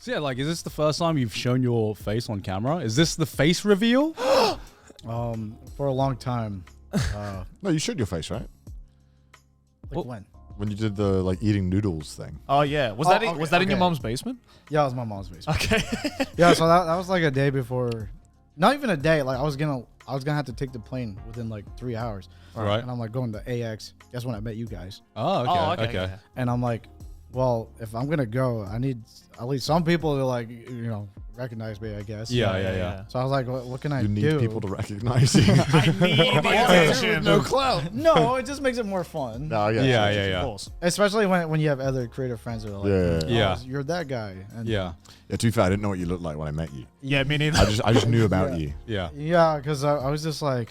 So yeah, like, is this the first time you've shown your face on camera? Is this the face reveal? For a long time. No, you showed your face, right? Like when? When you did the like eating noodles thing. Oh yeah, was that in your mom's basement? Yeah, it was my mom's basement. Okay. Yeah, so that was like a day before. Not even a day. Like I was gonna have to take the plane within like 3 hours. Right. And I'm like going to AX. That's when I met you guys. Oh, okay. Okay. yeah. And I'm like, well, if I'm gonna go, I need at least some people to like, recognize me, I guess. Yeah. So I was like, what can I You do? need people to recognize you. I need the attention. No clout. No, it just makes it more fun. No, I get you. Of course. Especially when you have other creative friends that are like, Yeah. you're that guy. And Yeah. Yeah, to be fair, I didn't know what you looked like when I met you. Yeah, me neither. I just knew about you. Yeah. Yeah, because I was just like,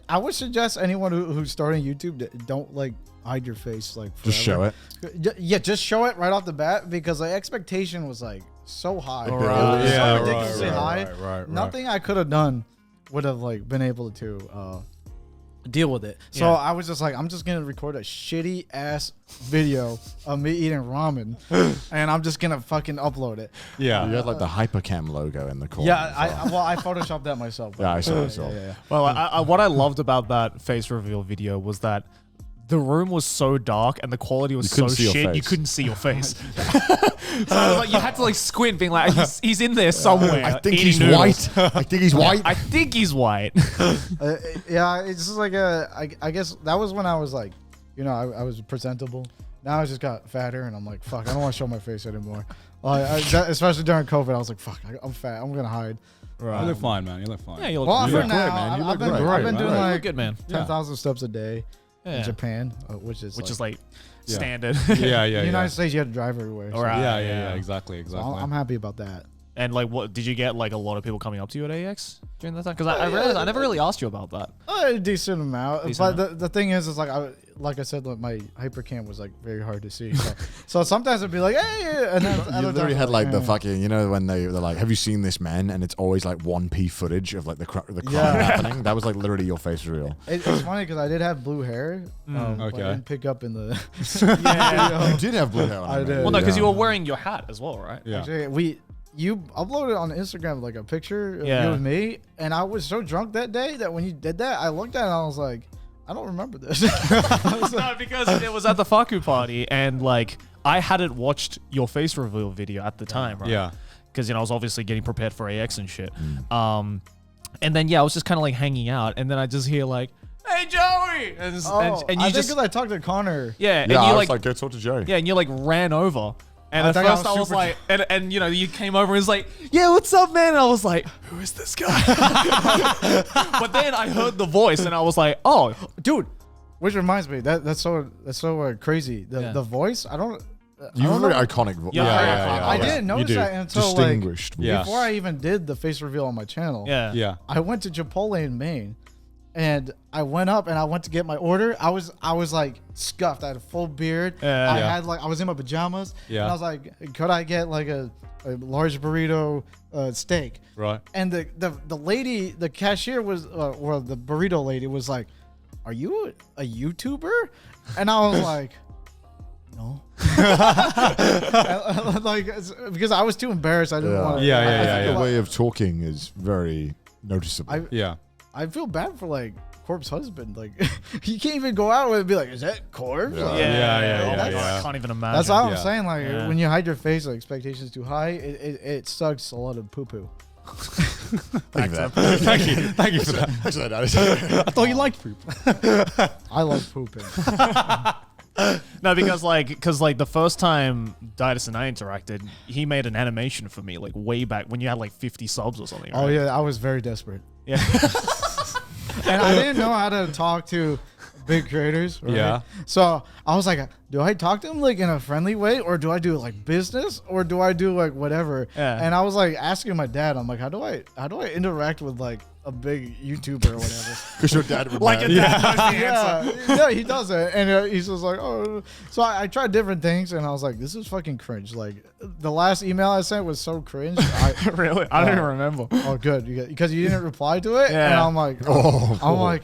I would suggest anyone who's starting YouTube don't like hide your face like forever. Just show it. Yeah, just show it right off the bat because the expectation was like so high. Right. It was Yeah, so ridiculously high. Right. Nothing I could have done would have like been able to deal with it. So Yeah. I was just like, I'm just gonna record a shitty ass video of me eating ramen, and I'm just gonna fucking upload it. Yeah. You had like the Hypercam logo in the corner. Yeah, as well. I photoshopped that myself. Yeah, I saw it. Yeah. Well, I what I loved about that face reveal video was that the room was so dark and the quality was so couldn't see your shit you face. couldn't see your face. So I was like, you had to like squint, being like, he's in there somewhere. I think eating he's noodles. white. I think he's white. I think he's white. Yeah, it's just like I guess that was when I was like, I was presentable. Now I just got fatter, and I'm like, fuck, I don't want to show my face anymore. Especially during COVID, I was like, fuck, I'm fat. I'm gonna hide. You look fine, man. You look fine. Yeah, you look, Well, you for look now, great, man. You I've look been, great. I've been doing You look like good, man. 10,000 steps a day in Yeah. Japan, which is like Yeah. standard. Yeah. the United States. You have to drive everywhere. So Alright. Yeah. Exactly. so I'm happy about that. And like, what did you get? Like a lot of people coming up to you at AX during that time? Because I realized I never really asked you about that. A decent amount. Decent But the thing is like like I said, like my hypercam was like very hard to see. So sometimes it'd be like, hey, and then You literally had like the fucking, when they're like, have you seen this man? And it's always like 1p footage of like the crime happening. That was like literally your face reveal. It's funny because I did have blue hair. But okay. I didn't pick up in the. You did have blue hair on. I did. Well, no, because you were wearing your hat as well, right? Yeah. Actually, you uploaded on Instagram like a picture of Yeah. you and me, and I was so drunk that day that when you did that, I looked at it and I was like, I don't remember this. No, because it was at the Faku party, and like I hadn't watched your face reveal video at the time, right? Yeah. Because I was obviously getting prepared for AX and shit. And then I was just kind of like hanging out, and then I just hear like, "Hey Joey," and you I just think because I talked to Connor. and Yeah, you I was like like, go talk to Joey. yeah, and you like ran over. And I at think I first was I was super like, and you came over and was like, yeah, what's up, man? And I was like, who is this guy? But then I heard the voice and I was like, oh, Dude, which reminds me, that's so crazy. The voice, I don't. You I have don't a very know. iconic voice. Yeah. I didn't notice do. that until like Distinguished. Yeah. before I even did the face reveal on my channel. yeah. Yeah. I went to Chipotle in Maine, and I went up and I went to get my order. I was like scuffed. I had a full beard. Yeah. I Yeah. had like I was in my pajamas. Yeah. And I was like, could I get like a large burrito steak? Right. And the lady, the cashier was, or the burrito lady was like, "Are you a YouTuber?" And I was like, "No." Like because I was too embarrassed. I didn't want to. Yeah, I think yeah. the way of talking is very noticeable. Yeah. I feel bad for like Corb's husband. Like he can't even go out and be like, "Is that Corb?" Yeah. Like, Yeah. Oh my God, yeah. I can't even imagine. that's all I'm Yeah. saying. Like Yeah. when you hide your face, like expectations too high, it sucks a lot of poo poo. Thank you for that. Thank you for that. Actually, no, I thought you liked poop. I love pooping. No, because the first time Daidus and I interacted, he made an animation for me like way back when you had like 50 subs or something. Oh right? yeah, I was very desperate. Yeah. And I didn't know how to talk to big creators. Right? Yeah. So I was like, do I talk to them like in a friendly way, or do I do like business, or do I do like whatever? Yeah. And I was like asking my dad, I'm like, how do I interact with like a big YouTuber or whatever? Because your dad would Like know. a dad knows the answer. Yeah, he does it, and he's just like, oh. So I tried different things, and I was like, this is fucking cringe. Like the last email I sent was so cringe. Really? I don't even remember. Oh, good, because you didn't reply to it, Yeah. and I'm like, Oh, I'm like.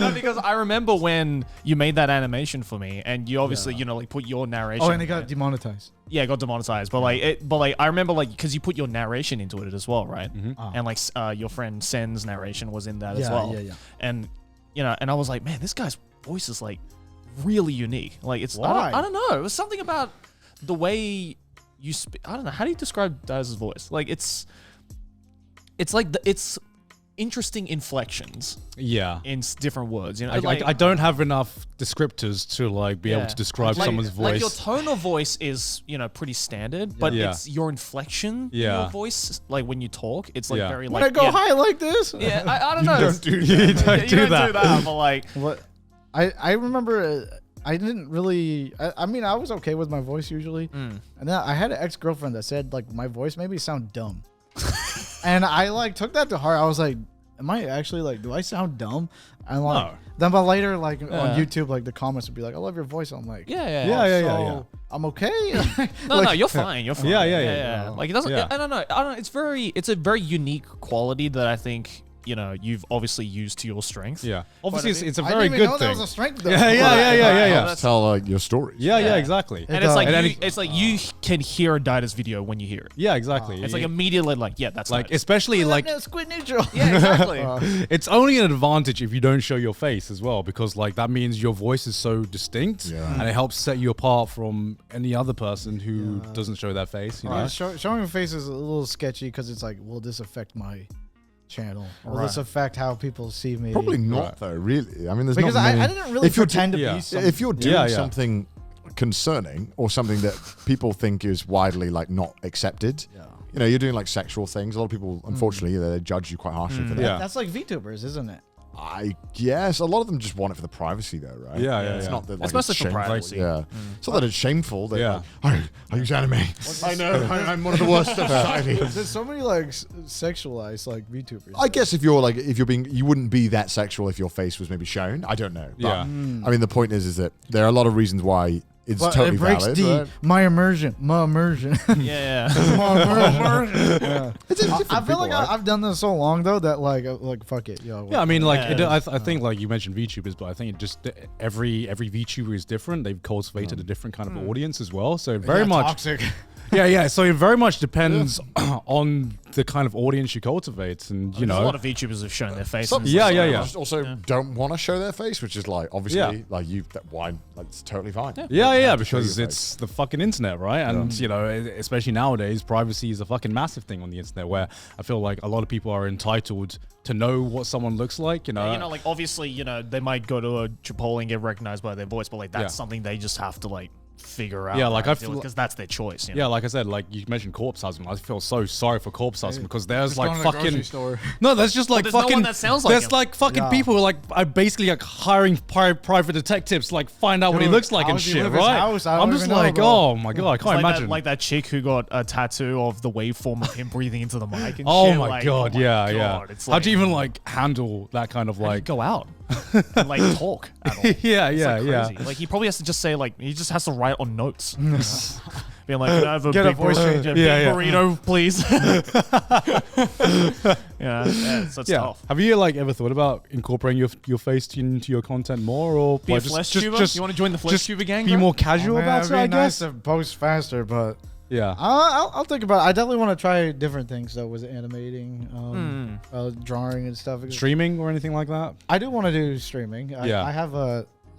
No, because I remember when you made that animation for me, and you obviously, you know, like put your narration. Oh, and it in got it. demonetized. Yeah, it got demonetized. But like, I remember like because you put your narration into it as well, right? And like, your friend Sen's narration was in that as well. Yeah. And you know, and I was like, man, this guy's voice is like really unique. Like, it's Why? I don't know. It was something about the way you speak. I don't know. How do you describe Daidus' voice? Like, it's like it's interesting inflections Yeah. in different words. You know, I don't have enough descriptors to like be able to describe someone's voice. Like your tone of voice is, you know, pretty standard, but Yeah. it's your inflection in your voice, like when you talk, it's like Yeah. very When like I go high like this. Yeah, I don't know. Don't do that. You don't do that. But like, What? I remember. I didn't really. I mean, I was okay with my voice usually, and then I had an ex-girlfriend that said like my voice made me sound dumb, and I like took that to heart. I was like, am I actually like, do I sound dumb? And like, No. then but later like on YouTube, like the comments would be like, I love your voice. I'm like, Yeah. I'm okay. no, you're fine. You're fine. Yeah. Like it doesn't. Yeah. I don't know. It's a very unique quality that I think, you know, you've obviously used to your strength. Yeah. Obviously, it's a I very didn't even good know thing. that was a strength. Though. Yeah. Tell like your stories. Yeah, exactly. And it's like And then it's like you can hear a Daidus video when you hear it. Yeah, exactly. It's like immediately like, yeah, that's like Daidus. especially like No, squid neutral. Yeah, exactly. it's only an advantage if you don't show your face as well, because like that means your voice is so distinct and it helps set you apart from any other person who doesn't show their face. You know? Showing a face is a little sketchy because it's like, will this affect my channel? Will this affect how people see me? Probably not though. Really, I mean, there's Because not many. I didn't really if you're pretend to yeah. be something. if you're doing Yeah. something concerning or something that people think is widely like not accepted, you know, you're doing like sexual things. A lot of people, unfortunately, they judge you quite harshly for that. Yeah. That's like VTubers, isn't it? I guess a lot of them just want it for the privacy, though, right? Yeah. It's not that like, It's mostly for shameful. privacy. Yeah, it's not that it's shameful. That Yeah. like, I use anime. I know. I'm one of the worst of society. There's so many like sexualized like VTubers. I guess if you're being, you wouldn't be that sexual if your face was maybe shown. I don't know. But, Yeah. I mean, the point is that there are a lot of reasons why it's But totally it breaks valid. the right? my immersion. Yeah. Yeah. It's I different feel like people, right? I've done this so long though that like fuck it, yo. Yeah, I mean, like, Yeah. I think, like, you mentioned VTubers, but I think it just every VTuber is different. They've cultivated a different kind of audience as well. So very much, toxic. yeah. So it very much depends on the kind of audience you cultivate, and you There's a know, lot of VTubers have shown their faces. Some Yeah. just also don't want to show their face, which is like obviously like why like it's totally fine. yeah, to show because your it's the fucking internet, right? And you know, especially nowadays, privacy is a fucking massive thing on the internet. Where I feel like a lot of people are entitled to know what someone looks like. You know, You know, like obviously, you know, they might go to a Chipotle and get recognized by their voice, but like that's something they just have to like figure out. Yeah, like, I feel- because that's their choice. You know? yeah, like I said, like you mentioned corpse husband. I feel so sorry for corpse husband because there's Just like going to the grocery fucking store. no, there's just like there's no fucking one that sounds like there's him. like fucking Yeah. people who like are basically like hiring private detectives to like find out what he Dude, looks like how and does he shit, live his right? house? I don't I'm just even know, like, bro. oh my god, I It's can't like imagine. that, like that chick who got a tattoo of the waveform of him breathing into the mic and oh shit. my like, god, oh my yeah. God. It's How'd you like, even like handle that kind of how do you like go out and like talk at all? yeah, It's, yeah, like, yeah. crazy. Like he probably has to just say like he just has to write on notes, being like, "Can I have a Get a big, voice changer. big Yeah, yeah. burrito, please?" yeah, so it's Yeah. tough. Have you like ever thought about incorporating your face into your content more, or Be a like, flesh tuber? You want to join the flesh just tuber gang? be bro? more casual Man, about it'd it? be I nice guess. to post faster, but Yeah. I'll think about it. I definitely want to try different things though with animating, drawing and stuff. Streaming or anything like that? I do want to do streaming. Yeah. I have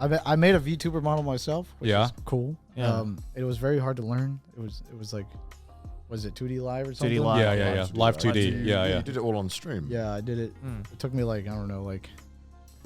I made a VTuber model myself, which Yeah. is cool. Yeah. It was very hard to learn. It was like, was it 2D live or something? 2D live. Yeah. Live 2D. Live 2D. Yeah. You did it all on stream. Yeah, I did it. It took me like, I don't know, like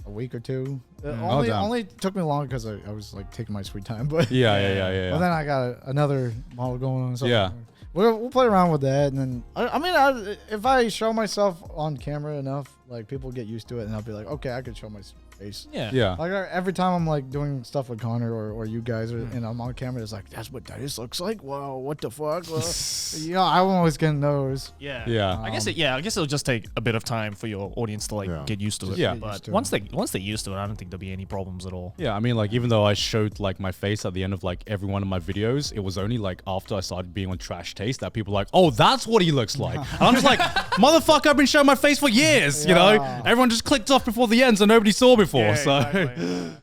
a week or two. Oh, damn. Only took me long because I was like taking my sweet time. But Yeah. but then I got another model going on. So Yeah. we'll play around with that, and then I mean, if I show myself on camera enough, like people get used to it, and I'll be like, okay, I could show my face. Yeah. Yeah. Like every time I'm like doing stuff with Connor or you guys, and I'm on camera, it's like that's what Daidus looks like. Whoa, what the fuck? Well, I'm always getting those. Yeah. Yeah. I guess it'll just take a bit of time for your audience to like get used to it. Yeah. Get But used to once they're used to it, I don't think there'll be any problems at all. Yeah, I mean, like, even though I showed like my face at the end of like every one of my videos, it was only like after I started being on Trash Taste that people were like, oh, that's what he looks like. And I'm just like, motherfucker, I've been showing my face for years, you know? Yeah. Everyone just clicked off before the end, so nobody saw me for. Yeah, So. exactly.